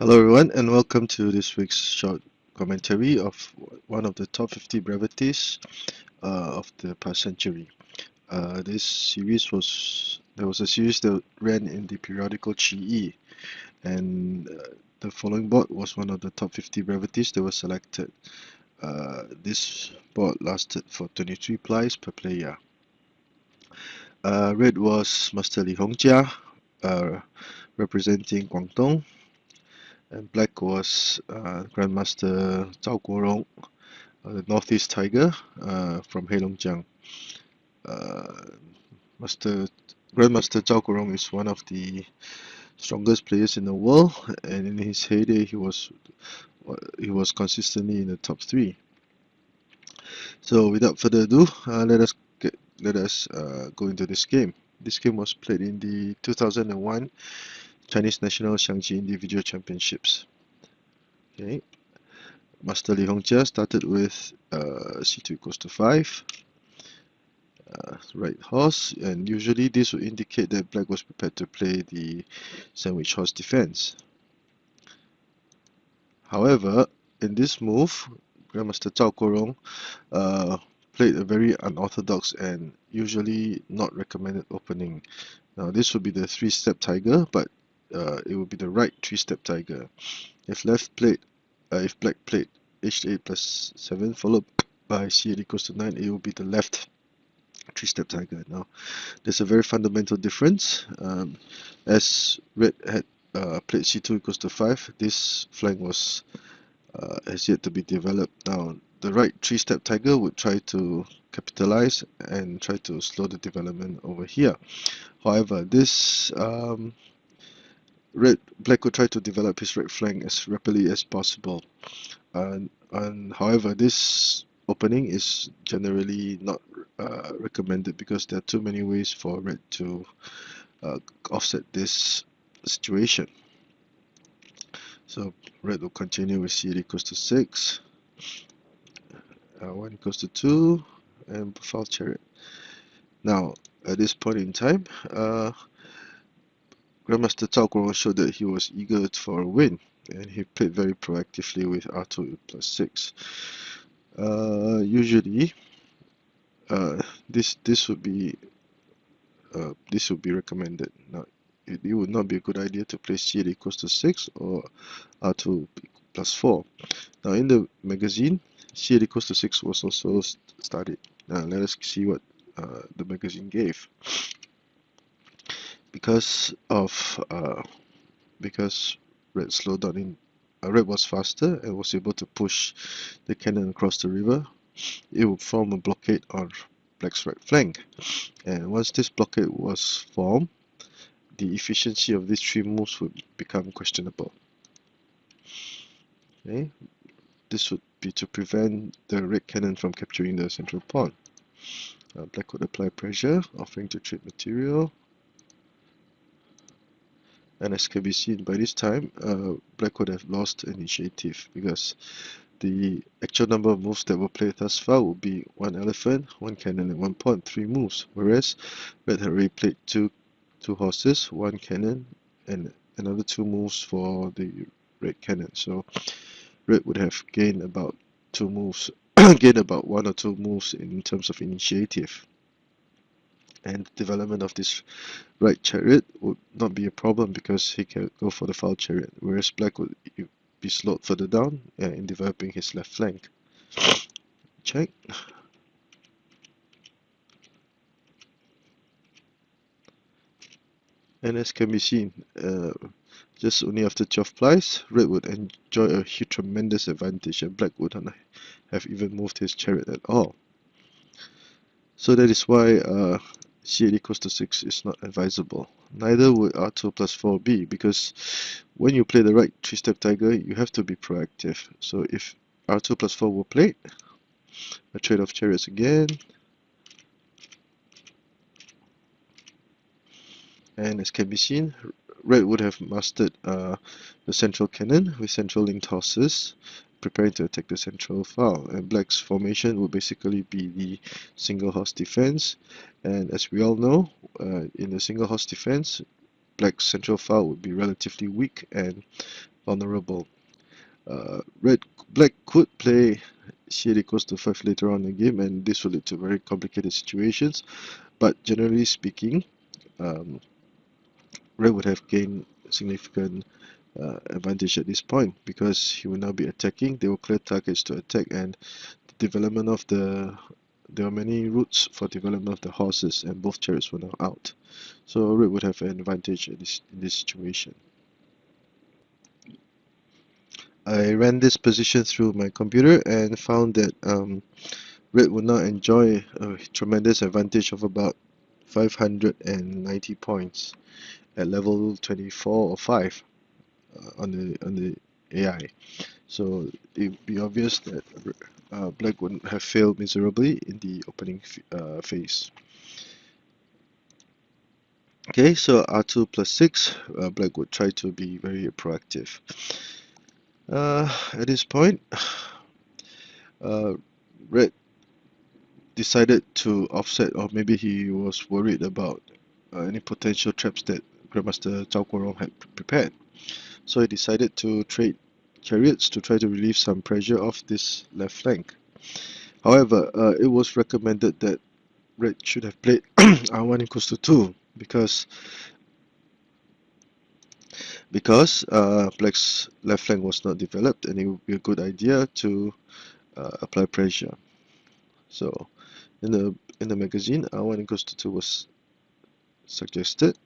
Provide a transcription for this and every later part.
Hello everyone and welcome to this week's short commentary of one of the top 50 brevities of the past century. There was a series that ran in the periodical Qiyi, and the following board was one of the top 50 brevities that was selected. This board lasted for 23 plies per player. Red was Master Li Hongjia, representing Guangdong, and black was Grandmaster Zhao Guorong, the Northeast Tiger from Heilongjiang. Grandmaster Zhao Guorong is one of the strongest players in the world, and in his heyday he was consistently in the top 3. So without further ado, let us go into this game. This game was played in the 2001 Chinese National Xiangqi Individual Championships. Okay, Master Li Hongjia started with c2 equals to 5, right horse, and usually this would indicate that black was prepared to play the sandwich horse defense. However, in this move, Grandmaster Zhao Guorong played a very unorthodox and usually not recommended opening. Now this would be the 3-step tiger, but it would be the right 3-step tiger. If black played h8 plus 7 followed by c8 equals to 9, it will be the left 3-step tiger. Now there's a very fundamental difference. As red had played c2 equals to 5, this flank was has yet to be developed. Now the right 3-step tiger would try to capitalize and try to slow the development over here. However, this black would try to develop his right flank as rapidly as possible, and however this opening is generally not recommended because there are too many ways for red to offset this situation. So red will continue with c8 equals to 6, 1 equals to 2, and foul chariot. Now at this point in time, Grandmaster Zhao Guorong showed that he was eager for a win, and he played very proactively with r2 plus 6. Usually, this would be recommended. Now, it would not be a good idea to play c8 equals to 6 or r2 plus 4. Now, in the magazine, c8 equals to 6 was also studied. Now, let us see what the magazine gave. Because red slowed down in red was faster and was able to push the cannon across the river, it would form a blockade on black's right flank. And once this blockade was formed, the efficiency of these 3 moves would become questionable. Okay, this would be to prevent the red cannon from capturing the central pawn. Black would apply pressure, offering to trade material. And as can be seen, by this time, black would have lost initiative because the actual number of moves that were played thus far would be 1 elephant, 1 cannon, and 1 pawn, 3 moves. Whereas red had already played two horses, 1 cannon, and another 2 moves for the red cannon. So red would have gained about 2 moves, gained about 1 or 2 moves in terms of initiative. And the development of this right chariot would not be a problem because he can go for the foul chariot, whereas black would be slowed further down in developing his left flank. Check. And as can be seen, just only after 12 plies, red would enjoy a tremendous advantage and black would not have even moved his chariot at all. So that is why c8 equals to 6 is not advisable. Neither would r2 plus 4 be, because when you play the right 3-step tiger, you have to be proactive. So if r2 plus 4 were played, a trade of chariots again, and as can be seen, red would have mastered the central cannon with central linked horses, preparing to attack the central file, and black's formation would basically be the single horse defense. And as we all know, in the single horse defense, black's central file would be relatively weak, and vulnerable. Black could play c8 equals to 5 later on in the game, and this will lead to very complicated situations. But generally speaking, Red would have gained significant advantage at this point because he will now be attacking. They will clear targets to attack, and the development of there are many routes for development of the horses, and both chariots were now out. So Red would have an advantage in this situation. I ran this position through my computer and found that Red would now enjoy a tremendous advantage of about 590 points at level 24 or 5 on the AI. So it'd be obvious that Black would have failed miserably in the opening phase. Okay, so R2 plus 6, Black would try to be very proactive. At this point, Red decided to offset, or maybe he was worried about any potential traps that Grandmaster Zhao Guorong had prepared. So he decided to trade chariots to try to relieve some pressure off this left flank. However, it was recommended that Red should have played R1 equals to 2 because Black's left flank was not developed, and it would be a good idea to apply pressure. So in the magazine, R1 equals to 2 was suggested.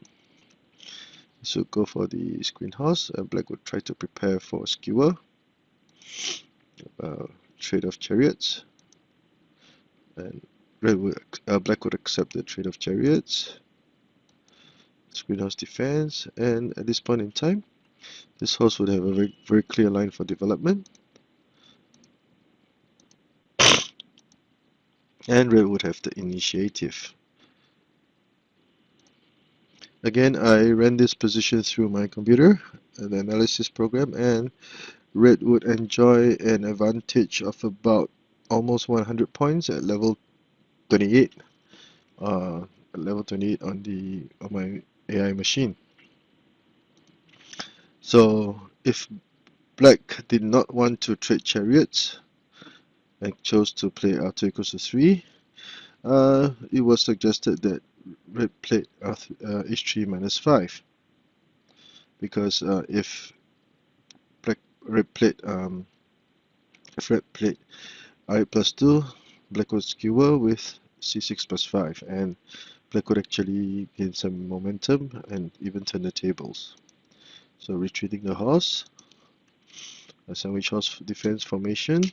So go for the screen horse, and Black would try to prepare for a skewer, trade of chariots, and Black would accept the trade of chariots, screen horse defense, and at this point in time, this horse would have a very, very clear line for development, and Red would have the initiative. Again, I ran this position through my computer, the analysis program, and Red would enjoy an advantage of about almost 100 points at level 28. Level 28 on my AI machine. So if Black did not want to trade chariots and chose to play R2 equals to 3, it was suggested that Red played H3 minus 5, because if Red played R8 plus 2, Black would skewer with C6 plus 5, and Black would actually gain some momentum and even turn the tables. So retreating the horse, a sandwich horse defense formation.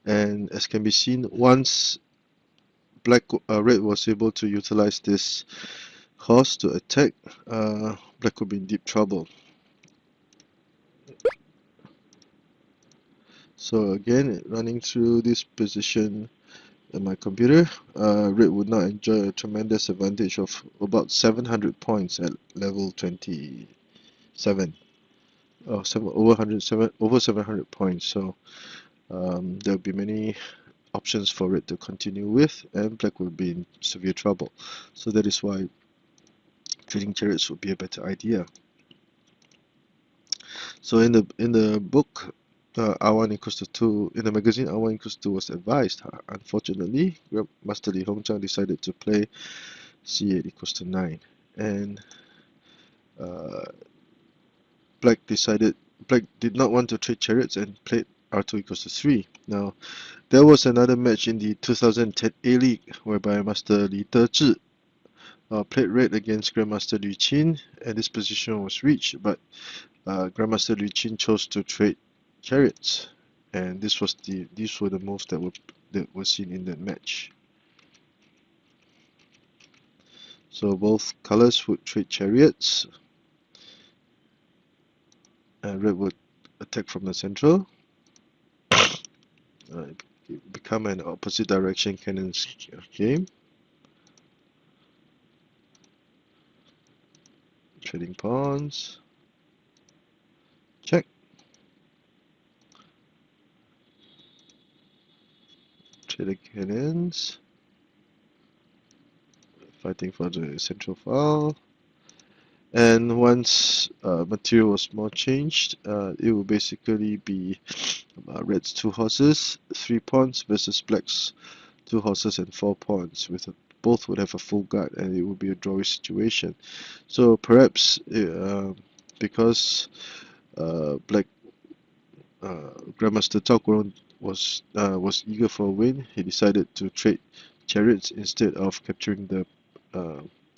And as can be seen, once Red was able to utilize this horse to attack, Black would be in deep trouble. So again, running through this position in my computer, Red would now enjoy a tremendous advantage of about 700 points at level 27. Over 700 points. So there will be many options for Red to continue with, and Black will be in severe trouble. So that is why trading chariots would be a better idea. So in the book, R1 equals to 2, in the magazine, R1 equals to 2 was advised. Unfortunately, Master Li Hongjia decided to play C8 equals to 9, and Black did not want to trade chariots and played R2 equals to 3. Now, there was another match in the 2010 A-League whereby Master Li Dezhi played red against Grandmaster Liu Qin, and this position was reached, but Grandmaster Liu Qin chose to trade chariots, and these were the moves that were seen in that match. So both colors would trade chariots, and red would attack from the central, become an opposite direction cannon's game. Trading pawns, check. Trading cannons, fighting for the central file. And once material was more changed, it will basically be red's 2 horses, 3 pawns versus black's 2 horses and 4 pawns. Both would have a full guard, and it would be a drawish situation. So perhaps because black Grandmaster Zhao Guorong was eager for a win, he decided to trade chariots instead of capturing the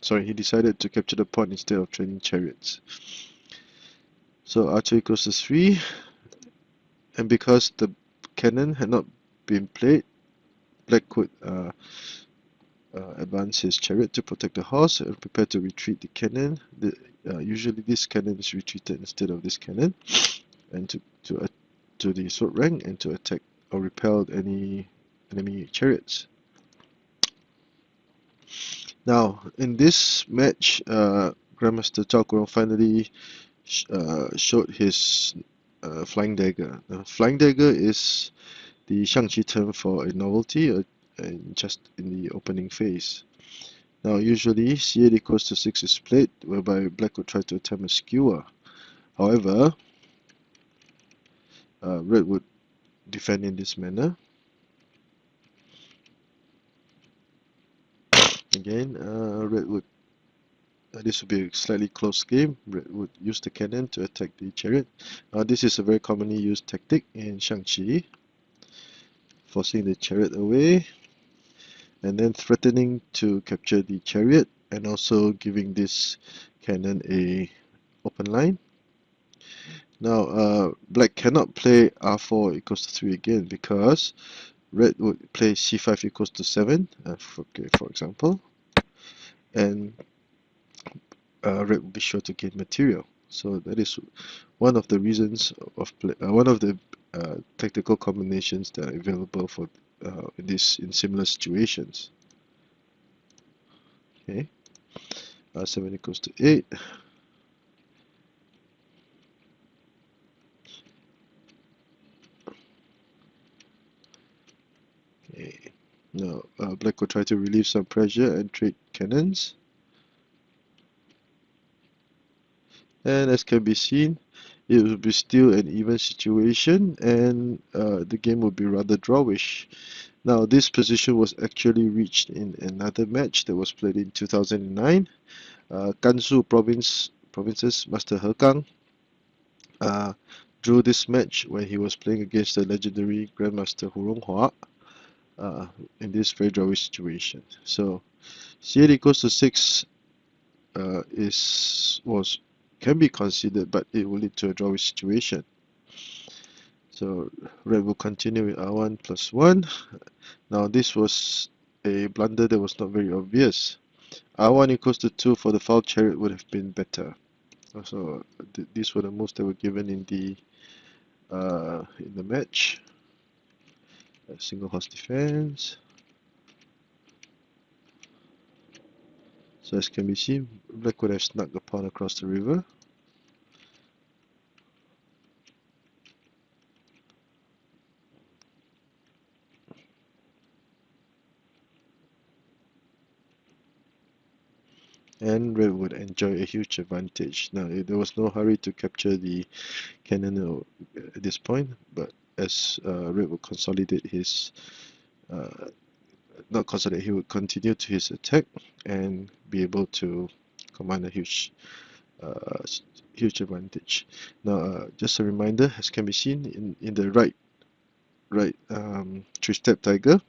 he decided to capture the pawn instead of trading chariots. So archer equals to 3, and because the cannon had not been played, black could advance his chariot to protect the horse and prepare to retreat the cannon. Usually this cannon is retreated instead of this cannon, and to the sword rank and to attack or repel any enemy chariots. Now, in this match, Grandmaster Zhao Guorong finally showed his Flying Dagger. Flying Dagger is the Xiangqi term for a novelty just in the opening phase. Now, usually C8 equals to 6 is played, whereby black would try to attempt a skewer. However, red would defend in this manner. Again, red would this would be a slightly close game. Red would use the cannon to attack the chariot. This is a very commonly used tactic in Xiangqi, forcing the chariot away and then threatening to capture the chariot and also giving this cannon a open line. Now, black cannot play r4 equals to 3 again because red would play c5 equals to 7, for example, and red will be sure to gain material. So that is one of the reasons of one of the tactical combinations that are available for in similar situations. Okay, 7 equals to 8. Okay, now black will try to relieve some pressure and trade cannons. And as can be seen, it will be still an even situation, and the game will be rather drawish. Now, this position was actually reached in another match that was played in 2009. Gansu Province's Master He Gang drew this match when he was playing against the legendary Grandmaster Hu Ronghua in this very drawish situation. So, C8 equals to 6 can be considered, but it will lead to a drawish situation. So red will continue with r1 plus 1. Now this was a blunder that was not very obvious. r1 equals to 2 for the foul chariot would have been better. So these were the moves that were given in the match. Single horse defense. So as can be seen, black would have snuck the pawn across the river. And red would enjoy a huge advantage. Now, there was no hurry to capture the cannon at this point, but as red would consolidate his not consolidate, he would continue to his attack and be able to command a huge advantage. Now, just a reminder, as can be seen in the right 3-step Dagger,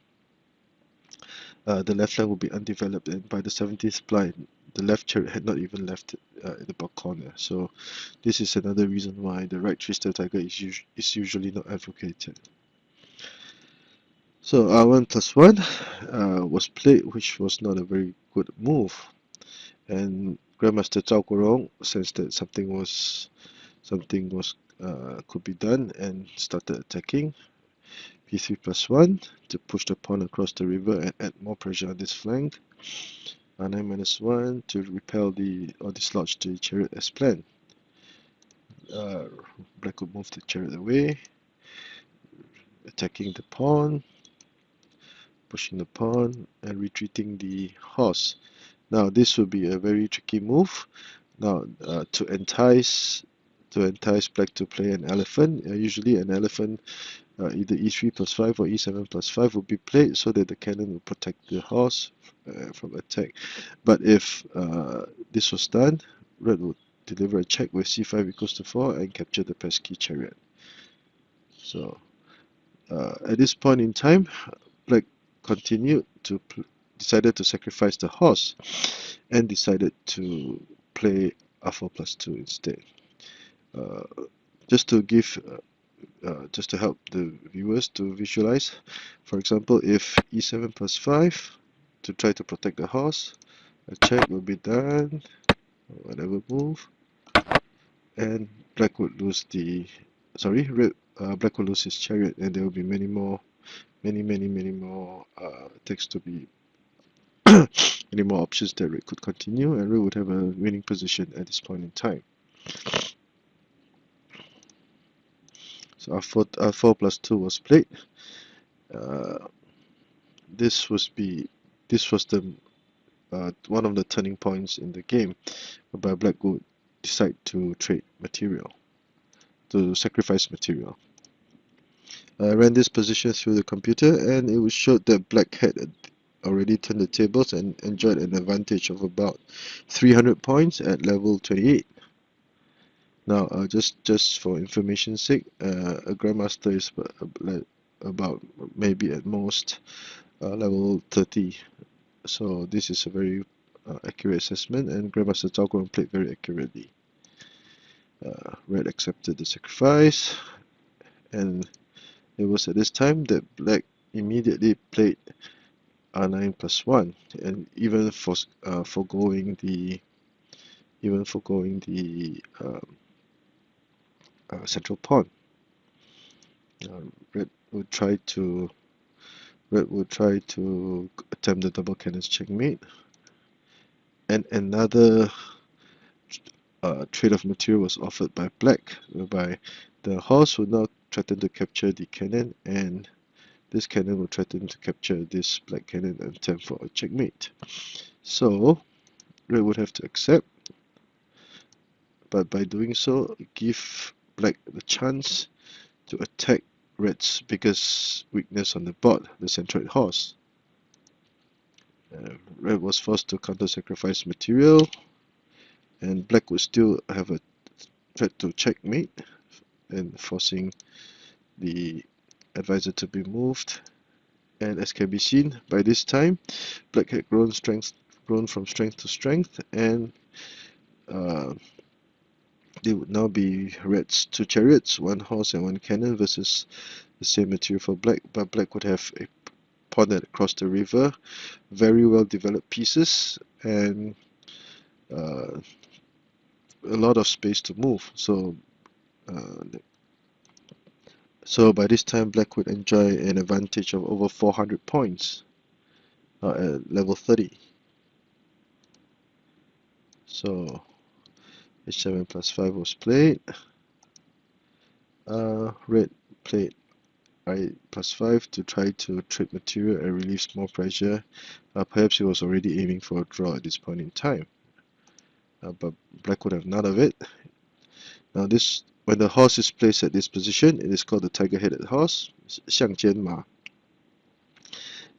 the left flank will be undeveloped, and by the 17th blind, the left chariot had not even left in the back corner. So this is another reason why the right 3-step Dagger is usually not advocated. So r1 plus 1 was played, which was not a very good move, and Grandmaster Zhao Guorong sensed that something could be done and started attacking. p3 plus 1 to push the pawn across the river and add more pressure on this flank. r9 minus 1 to repel or dislodge the chariot as planned. Black would move the chariot away, attacking the pawn, pushing the pawn, and retreating the horse. Now this will be a very tricky move. Now to entice black to play an elephant, usually an elephant either e3 plus 5 or e7 plus 5 will be played so that the cannon will protect the horse from attack. But if this was done, red would deliver a check with c5 equals to 4 and capture the pesky chariot. So at this point in time, black continued to decided to sacrifice the horse and decided to play f4 plus 2 instead. Just to give just to help the viewers to visualize, for example, if e7 plus 5 to try to protect the horse, a check will be done, whatever move, and black would lose the black will lose his chariot, and there will be many more attacks to be many more options that red could continue, and red would have a winning position at this point in time. So r4 plus 2 was played. This was the one of the turning points in the game, whereby black would decide to trade material, to sacrifice material. I ran this position through the computer, and it was showed that black had already turned the tables and enjoyed an advantage of about 300 points at level 28. Now, just for information's sake, a grandmaster is about maybe at most level 30. So this is a very accurate assessment, and Grandmaster Zhao Guorong played very accurately. Red accepted the sacrifice, and it was at this time that black immediately played r9 plus 1, and even foregoing the central pawn. Red would try to attempt the double cannons checkmate, and another trade of material was offered by black, whereby the horse would now threaten to capture the cannon, and this cannon will threaten to capture this black cannon and attempt for a checkmate. So red would have to accept, but by doing so, give black the chance to attack red's biggest weakness on the board, the centroid horse. Red was forced to counter-sacrifice material, and black would still have a threat to checkmate, and forcing the advisor to be moved. And as can be seen, by this time, black had grown from strength to strength, and they would now be red's 2 chariots, 1 horse and 1 cannon versus the same material for black, but black would have a pawn that crossed the river, very well developed pieces, and a lot of space to move. So by this time, black would enjoy an advantage of over 400 points at level 30. So h7 plus 5 was played. Red played I plus 5 to try to trade material and relieve small pressure. Perhaps he was already aiming for a draw at this point in time. But black would have none of it. Now when the horse is placed at this position, it is called the tiger-headed horse, Xiangqi,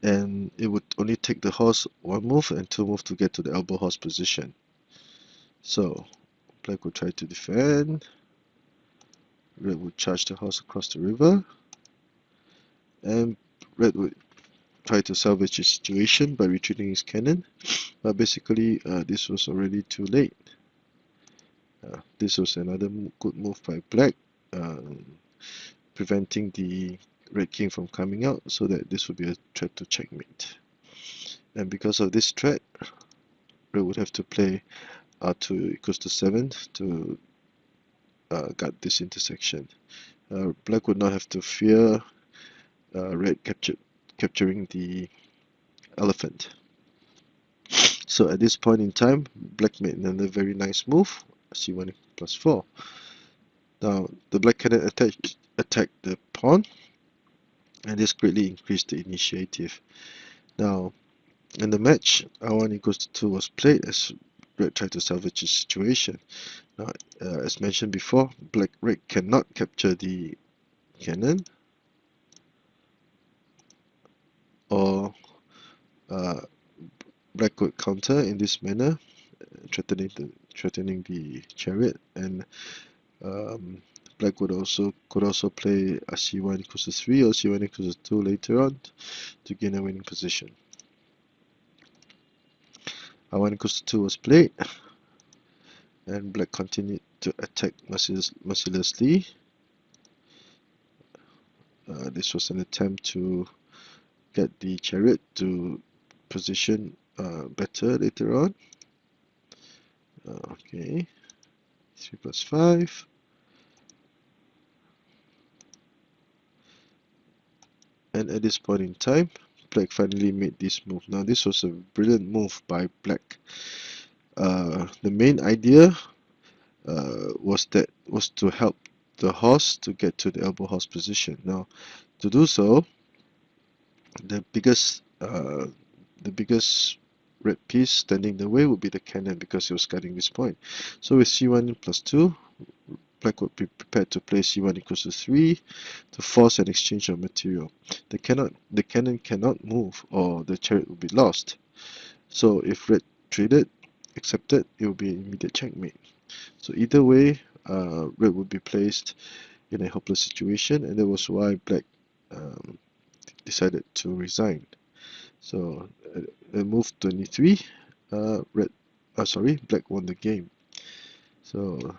and it would only take the horse 1 move and 2 moves to get to the elbow horse position. So black would try to defend. Red would charge the horse across the river, and red would try to salvage the situation by retreating his cannon, but basically this was already too late. This was another good move by black, preventing the red king from coming out, so that this would be a threat to checkmate. And because of this threat, red would have to play r2 equals to 7 to guard this intersection. Black would not have to fear red capturing the elephant. So at this point in time, black made another very nice move, c1 plus 4. Now the black cannon attacked the pawn, and this greatly increased the initiative. Now In the match, r1 equals to 2 was played as red tried to salvage the situation. Now, as mentioned before, red cannot capture the cannon, or black could counter in this manner, threatening the chariot, and black could also play a c1 equals to 3 or c1 equals to 2 later on to gain a winning position. r1 equals to 2 was played, and black continued to attack mercilessly. This was an attempt to get the chariot to position better later on. Okay, 3 plus 5. And at this point in time, black finally made this move. Now this was a brilliant move by black. The main idea was to help the horse to get to the elbow horse position. Now, to do so, the biggest red piece standing in the way would be the cannon, because it was guarding this point. So with c1 plus 2, black would be prepared to play c1 equals to 3 to force an exchange of material. The cannon cannot move, or the chariot will be lost. So if red accepted, it will be an immediate checkmate. So either way, red would be placed in a hopeless situation, and that was why black decided to resign. So at move 23, black won the game. So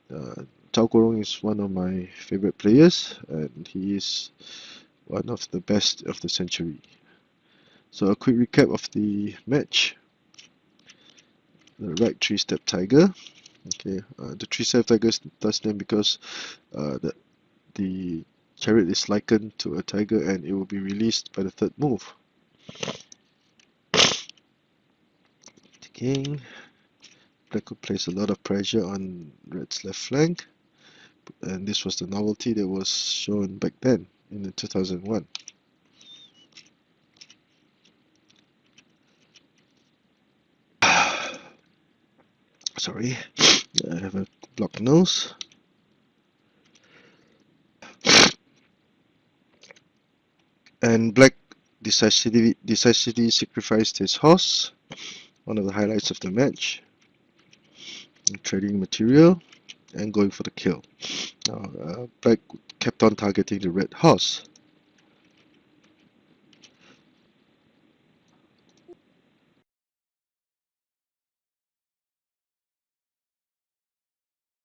Zhao Guorong is one of my favorite players, and he is one of the best of the century. So a quick recap of the match. The right 3-step tiger. Okay, the 3-step tiger does name because the chariot is likened to a tiger, and it will be released by the third move. The king. Black could place a lot of pressure on red's left flank, and this was the novelty that was shown back then in the 2001. Sorry, I have a blocked nose. And black decisively sacrificed his horse, one of the highlights of the match, trading material and going for the kill. Now, black kept on targeting the red horse.